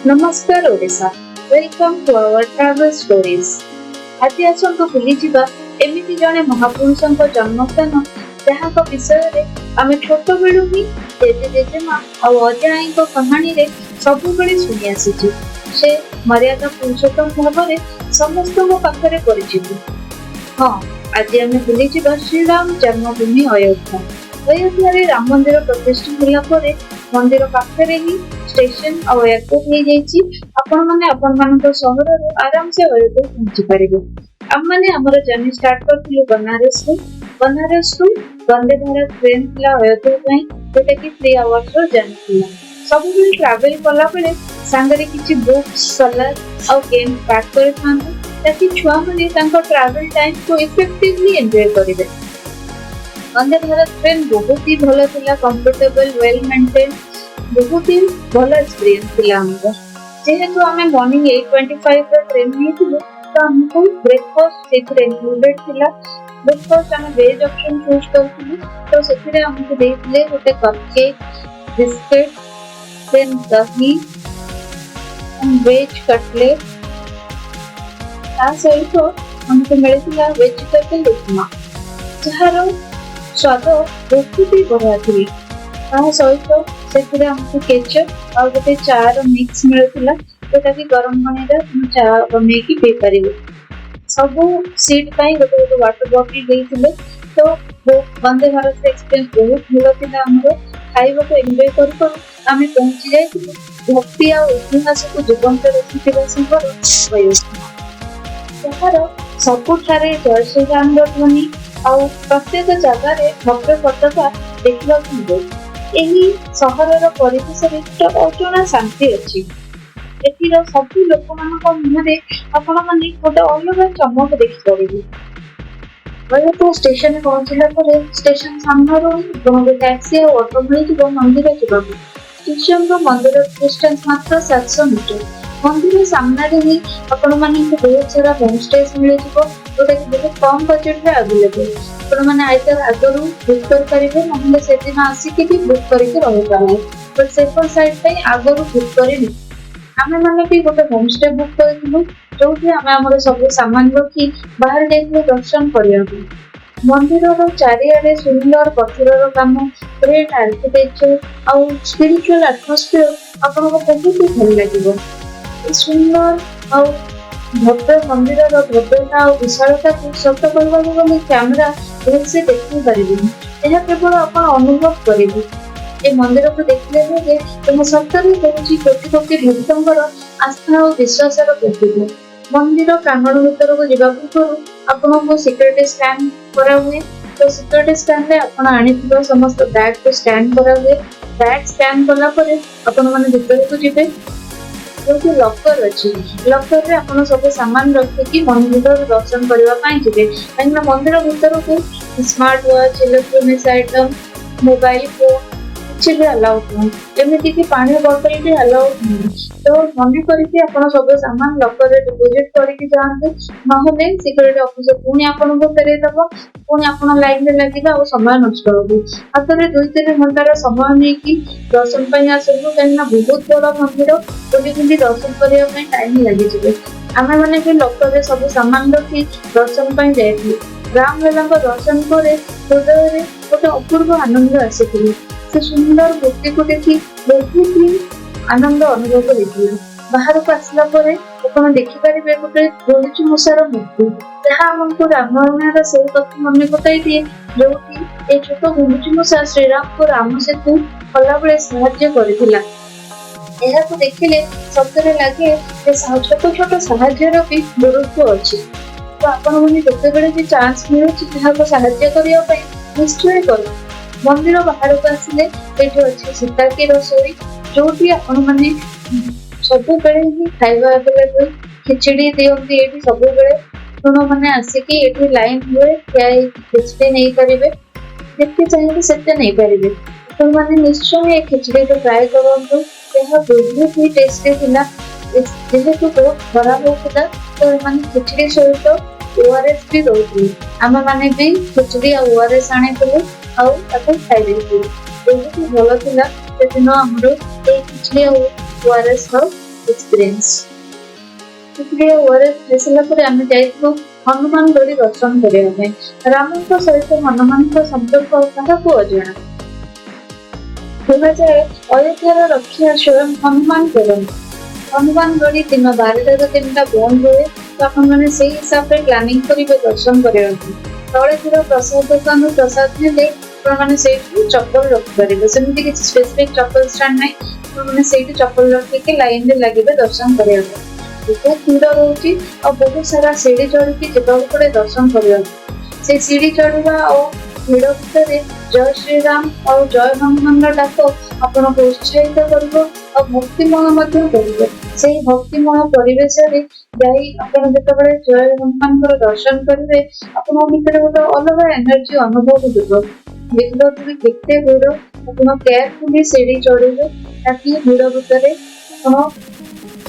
नमस्कार Odisha, welcome to our travel stories. आज आसंतु भूली जिबा एमिति जणे महापुरुषଙ୍କ जन्मस्थान जहां विषय रे आमे छोट बेलु ही जेजे जेजेमा और अजाईଙ୍କ कहानी रे सबु बेले सुनि आसीछि। से मर्यादा पुरुषोत्तम भाव समस्तଙ୍କ पाखरे परिचित। हाँ, आज आमे भूली जिबा श्री राम जन्मभूमि अयोध्या। अयोध्या रे राम मंदिर प्रतिष्ठा होला परे मंदिर पाखरे ही स्टेशन और एयरपोर्ट हो जाइछि। आपण माने आपण मानक शहर रे आराम से अयोध्या पहुंची परिबे। हम माने हमर जर्नी स्टार्ट करथिलु बनारस रु वंदे भारत ट्रेन थिला अयोध्या पई जेटा कि 3 आवर्स रो जर्नी थिला। सब दिन ट्रैवल कला बेले संगरे किछि बुक्स सलाद और गेम पैक करे थांतु ताकि छुआ माने तांको ट्रैवल टाइम को इफेक्टिवली एन्जॉय करिवे। वंदे भारत ट्रेन बहुत ही भलो थिला, कंफर्टेबल, वेल मेंटेन, बहुत ही भलो एक्सपीरियंस थिला हमर। जेहेतु हमें मॉर्निंग 8:25 रो ट्रेन हिथिलो तो हमको ब्रेकफास्ट सेथरे इंक्लूडेड थिला। ब्रेकफास्ट हमें वेज ऑप्शन चूज करथिलु तो सेथरे हमको देथिले गोटे कपकेक, बिस्किट, देन दही एंड वेज कटलेट। ता सहित हमको मिलिथिला वेजिटेबल उपमा जहारो स्वाद बहुत ही बढ़िया थी। ता सहित सेथरे हमको केचप और गोटे चार मिक्स मिलथिला जोटा कि गरम पानी रे चा बनै की पी परिबे। सब सीट पई गोटे गोटे वाटर बॉटल देथिले तो वो वंदे भारत एक्सपीरियंस बहुत भलो थिला। हमरो खाइबा को एन्जॉय कर आमे पहुंची जाइथिलु भक्ति और इतिहास को जीवंत रखिथिबा संबर अयोध्या। जहार सबुठारे जय श्री राम ध्वनि और प्रत्येक जगह रे भव्य पताका देखिबा मिले। एही सहरर परिवेश रे अजଣା शांति अछि। एथिर सब लोक मानक मुहरे आपण माने गोटे अलग चमक देखि परिबे। अयोध्या स्टेशन पहुंचला परे स्टेशन सामनारो गोटे टैक्सी और ऑटो मिलिथिबो मंदिर जिबाकु। स्टेशन रो मंदिर डिस्टेंस मात्र 700 मीटर। मंदिर सामना रे ही आपण माने बहुत सारा होम स्टेज मिले जिवो जोटा कि बहुत कम बजट रे अवेलेबल। आपण माने आइदर आगरु बुक कर परिबे नहले से दिन आसी के भी बुक करके रहि पारे। बट सेफर साइड पे आगरु बुक करेनी। आमे माने भी गोटे होम स्टे बुक करथिलु जोथि आमे हमर सब सामान रखी बाहर जाइथिलु दर्शन करियाबु। मंदिरर चारिआडे सुंदर पत्थरर काम, ग्रेट आर्किटेक्चर और स्पिरिचुअल एटमॉस्फेयर आपनको बहुत ही भल लागिबो। सुंदर और भव्य मंदिरर भव्यता और विशालता को सत करबा गले कैमरा से देखि परिबे। एहा केवल आपण अनुभव करिबे। ए मंदिर को देखले जे तुम सत्तरे होची कोटि कोटि भक्तंकर आस्था और विश्वासर प्रतीक। मंदिर प्रांगण भीतर को जिबा पूर्व आपण को सिक्योरिटी स्कैन करा हुए तो सिक्योरिटी स्कैन रे आपण आनिथिबो समस्त बैग को स्कैन करा हुए। बैग स्कैन कला परे आपण माने भीतर को जिबे जो लॉकर अछि। लॉकर रे आपण सब सामान रखि कि मंदिर दर्शन करबा पई जिबे। काहे मंदिर भीतर को smart watch, electronics item, mobile phone किछि भी अलाउड नहीं। एमिति कि पानी बोतल भी अलाउड नहीं। तो मने करिके आपण सब सामान लॉकर रे डिपॉजिट करिके जांते नहले सिक्योरिटी ऑफिसर पुनी आपण को फेरे दबो। पुनी आपण लाइन रे लागिबा और समय नष्ट होबो। आतरे 2-3 घंटा रे समय नै कि दर्शन पई आसबो काहेना बहुत बड़ा मंदिर बुली बुली दर्शन करिया पई टाइम लागि जिवे। आमे माने कि लॉकर रे सब सामान रखी दर्शन पई जाइथि। राम लला को दर्शन करे हृदय रे गोटे अपूर्व आनंद आसीथिले। से सुंदर मूर्ति को देखी बहुत ही आनंद अनुभव करिथिलु। बाहर को आसला परे आपण देखि परिबे गोटे गुरुची मुसार मूर्ति जहां हमको रामायणर से तथ्य मन पकाई दिए जोकि ए छोट गुरुची मुसा श्री राम को राम सेतु कला बेले सहाय्य करिथिला। एहा को देखिले सतरे लागे जे छोट छोट सहाय्यर भी गुरुत्व अछि। तो आपण माने जते बेले जे चांस मिलुछि जहा को सहाय्य करिया पई निश्चय करो। मंदिर बाहर को आसिले एठो अछि सीता की रसोई जोटी आपण माने सब बेले ही खाइबा अवेलेबल। खिचड़ी दियंती एठी सब बेले तुम माने आसी कि एठी लाइन हुए क्या खिचड़ी नहीं परिबे जेते चाहिए सेते नहीं परिबे। तुम माने निश्चय ए खिचड़ी को ट्राई करंतु। यह बहुत ही टेस्टी थिला। जेहेतु बहुत खराब होता तो माने खिचड़ी सहित ओआरएस भी दउथि। आमे माने भी खिचड़ी और ओआरएस आनिथिलु और ताको खाइ देथिलु। बहुत ही भलो थिला। सेदिन हमरो ए खिचड़ी और ओआरएस रो एक्सपीरियंस। ओआरएस खाइसारा पर आम जाइलु हनुमान गढ़ी दर्शन करने। राम सहित हनुमान संपर्क क्या अजना कहुए अयोध्यार रक्षा स्वयं हनुमान करते। हनुमान गढ़ी दिन 12 ରୁ 3ଟା बंद हुए तो आपने से हिसाब से प्लानिंग करेंगे दर्शन करने। तले ଥିବା प्रसाद दुकान प्रसाद ने मैंने चप्पल रखिपारे सेमती किसी स्पेसिफिक चप्पल स्टैंड ना मैंने चप्पल रखिके लाइन में लगे दर्शन करने। बहुत भीड़ रोचे और बहुत सारा सीढ़ी चढ़ी जावाक पड़े दर्शन करने। से सीढ़ी चढ़ा और भीड़ भितर जय श्री राम और जय हनुमान डाक आपन को उत्साहित कर भक्तिमय कर भक्तिमय परिवेश जिते जय हनुमान दर्शन करेंगे आपन भीतर गोटे अलग एनर्जी अनुभव हो देखिए केते भीड़ आप केयरफुली सीढ़ी चढ़े ताकि भीड़ भितर आप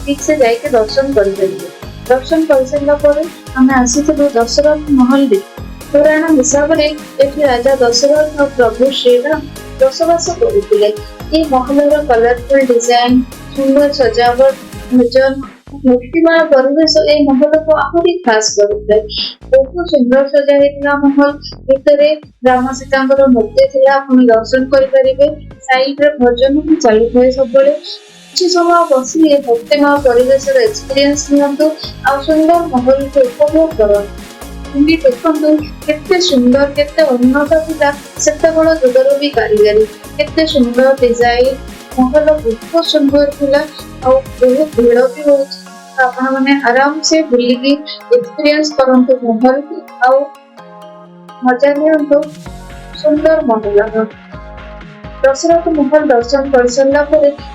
ठीक से जाके दर्शन करेंगे। दर्शन कर सारापर आम आसीलु दशरथ महल दे। पुराण हिसाब से राजा दशरथ और प्रभु श्रीराम बसवास करते। ये महल कलरफुल डिजाइन सुंदर सजावट भजन भक्तिमय परिवेश ये महल को आहरी खास करते। बहुत सुंदर सजा महल भितर राम सीता मूर्ति थी दर्शन करेंगे। साइड रे भजन भी चलू था सब किसी समय बसी भक्तिमय परिवेश एक्सपीरियंस नियंतु आ सुंदर महल को उपभोग करते। देखु केते सुंदर केते उन्नत था सेतबेल जुगर भी कारीगरी केते सुंदर डिजाइन महल बहुत सुंदर थिला और बहुत भीड़ भी हो आपने आराम से बुलिकी एक्सपीरियंस करंतु महल और मजा नियंतु सुंदर महल। दशरथ महल दर्शन कर सारा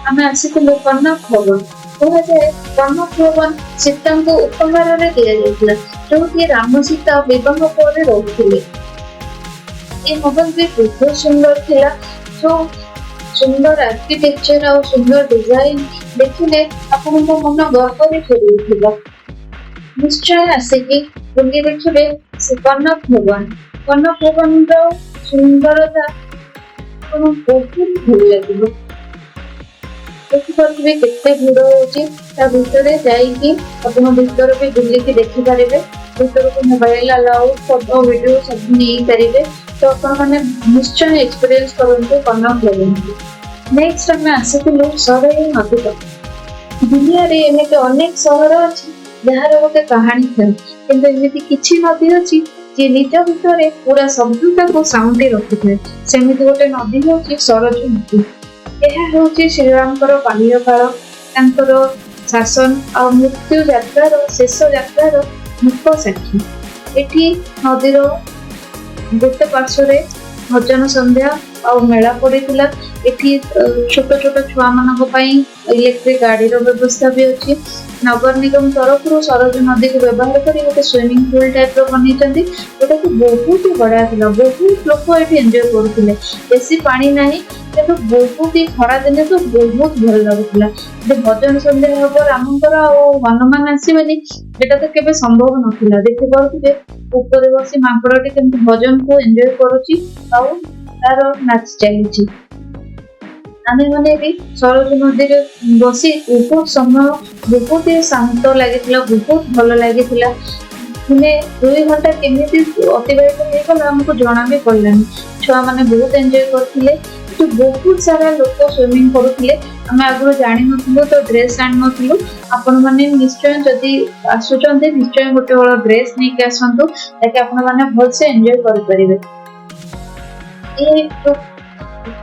आम आसीलु कनक भवन। कहुए कनक भवन सीता को उपहार दि जो राम सीता बह पर रोते। ये महल भी बहुत सुंदर थिला जो सुंदर आर्किटेक्चर और सुंदर डिजाइन देखिले आपन मन गर्व में फेर निश्चय आसिकी बुली देखिए कनक भवन। कनक भवन सुंदरता बहुत भल लगे देखिए केते भीड़ होर भीतर भी बुलिकी देखिपारे भीतर को मोबाइल अलाउ फोटो वीडियो सब नहीं पारे तो आपने निश्चय एक्सपीरियंस करते कनक भवन। नेक्स्ट आम आसीलु सरयू नदी तट। दुनिया रे एमती अनेक सहर अच्छी जार गोटे कहानी था किंतु एमती किछि नदी अच्छी जी निज भितर पूरा सभ्यता को साउंडी रखी था। सेमती गोटे नदी हूँ सरजू नदी। यह हूँ श्रीराम बाल्यकाल शासन और मृत्यु यात्रार शेष यात्रार मुख साक्षी। एठी नदीर गोटे पार्श्व भजन संध्या और मेला पड़ता। एठी छोट छोट छुआ मान इलेक्ट्रिक गाड़ी व्यवस्था भी अच्छी। नगर निगम तरफ सरजू नदी को व्यवहार कर गोटे स्विमिंग पूल टाइप बनी जोटा कि बहुत ही बढ़िया था। बहुत लोग ये एंजॉय करते। बेसी पानी ना कि बहुत ही खरा दिन तो बहुत भल लगुला। भजन संध्या हम रामकर हनुमान आसबे एटा तो केबे संभव नथिला। देखि पारे ऊपर बसी मांकड़टी केमती भजन को एंजॉय करुची और तार नाच चली। आमे माने भी सरजू नदी बसी बहुत समय बहुत ही शांत लगी बहुत भल लगी। 2 घंटा केमी अतिबाहित होगा आमको जना भी पड़ानी। छुआ मैंने बहुत एंजॉय करते। तो बहुत सारा लोग स्विमिंग करुले आम आगु जानी नु तो ड्रेस आनी नु आपण मैंने निश्चय जदि आसुच्च निश्चय गोटे बड़ ड्रेस नहीं के आसतु ताकि आपण मैंने भलसे एंजॉय करेंगे। ये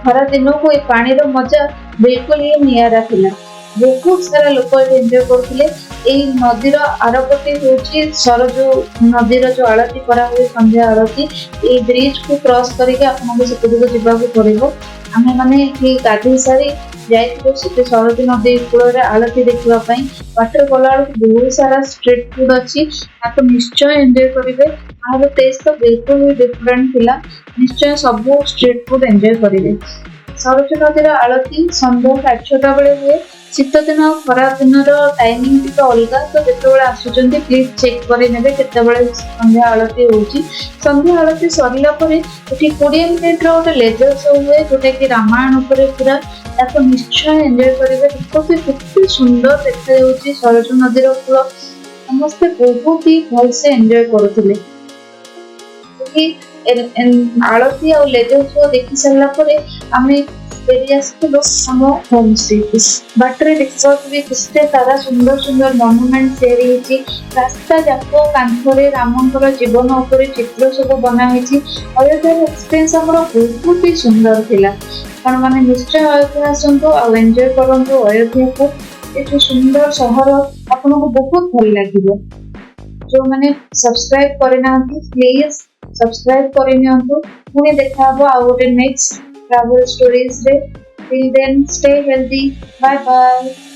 खरा दिन को ये पानी रो मजा बिल्कुल ही नियारा थिला। बहुत सारा लोग एंजॉय करते। नदीर आरपटे हूँ सरजू नदीर जो आरती करा हुए संध्या आरती ये ब्रिज को क्रॉस करके आपको सेपटू जावाक पड़ो। आम मैंने गाधे सारी जाइए सरजू नदी कूल आरती देखापी बाटर गला बहुत सारा स्ट्रीट फूड अच्छी आपको निश्चय एंजॉय करेंगे। आर टेस्ट तो बिल्कुल भी डिफरेंट थिला। निश्चय सब स्ट्रीट फूड एंजॉय करेंगे। सरजू नदीर आरती संध्या 6:30 बेले हुए शीत दिन और खराब दिन टाइमिंग टिके अलग तो जितेबाला आसुच्च प्लीज चेक करे केतबेले संध्या आलती होची संध्या आलती सरला परे एठी 20 मिनिट रो गोटे लेजर शो हुए जोटा कि रामायण उपरे पूरा ताको निश्चय एंजॉय करिवे देखते केते सुंदर देखा जाउची सरजू नदी रो कूल समस्ते बहुत ही भल से एंजॉय करुथिले आलती और लेजर शो देखि सारा परे आमे फेरी आसथिलु हम होम स्टे बाटरे रिसोर्ट भी किस्ते सारा सुंदर सुंदर मॉन्यूमेंट सेरी हिची रास्ता जाको कांथरे रामंकर जीवन ऊपर चित्र सब बना हिची अयोध्या एक्सपीरियंस हमरो बहुत ही सुंदर थिला आपण माने निश्चय अयोध्या आसंतु आ एंजॉय करंतु अयोध्या को एतो सुंदर शहर आपनको बहुत भल लागिबो जो माने सब्सक्राइब करना प्लीज सब्सक्राइब करनियंतु पुणे देखा हबो आ गोटे next travel stories day. Till then, stay healthy. Bye bye.